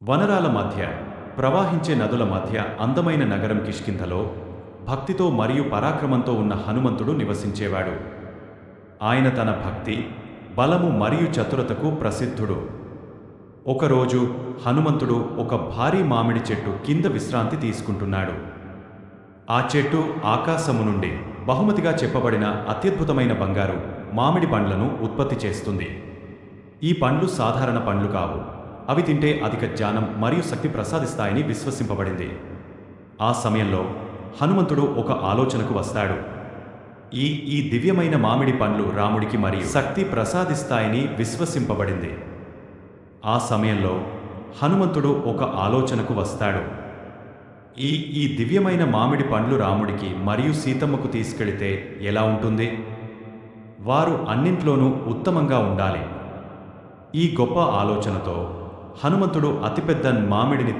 వనరాల మధ్య ప్రవాహించే నదుల మధ్య అందమైన నగరం కిష్కింధలో భక్తితో మరియు పరాక్రమంతో ఉన్న హనుమంతుడు నివసించేవాడు. ఆయన తన భక్తి, బలము మరియు చతురతకు ప్రసిద్ధుడు. ఒకరోజు హనుమంతుడు ఒక భారీ మామిడి చెట్టు కింద విశ్రాంతి తీసుకుంటున్నాడు. ఆ చెట్టు ఆకాశము నుండి బహుమతిగా చెప్పబడిన అత్యద్భుతమైన బంగారు మామిడి పండ్లను ఉత్పత్తి చేస్తుంది. ఈ పండ్లు సాధారణ పండ్లు కావు. అవి తింటే అధిక జ్ఞానం మరియు శక్తి ప్రసాదిస్తాయని విశ్వసింపబడింది. ఆ సమయంలో హనుమంతుడు ఒక ఆలోచనకు వస్తాడు. ఈ దివ్యమైన మామిడి పండ్లు రాముడికి మరియు శక్తి ప్రసాదిస్తాయని విశ్వసింపబడింది. ఆ సమయంలో హనుమంతుడు ఒక ఆలోచనకు వస్తాడు. ఈ దివ్యమైన మామిడి పండ్లు రాముడికి మరియు సీతమ్మకు తీసుకెళితే ఎలా ఉంటుంది? వారు అన్నింట్లోనూ ఉత్తమంగా ఉండాలి. ఈ గొప్ప ఆలోచనతో హనుమంతుడు అతిపెద్ద మామిడిని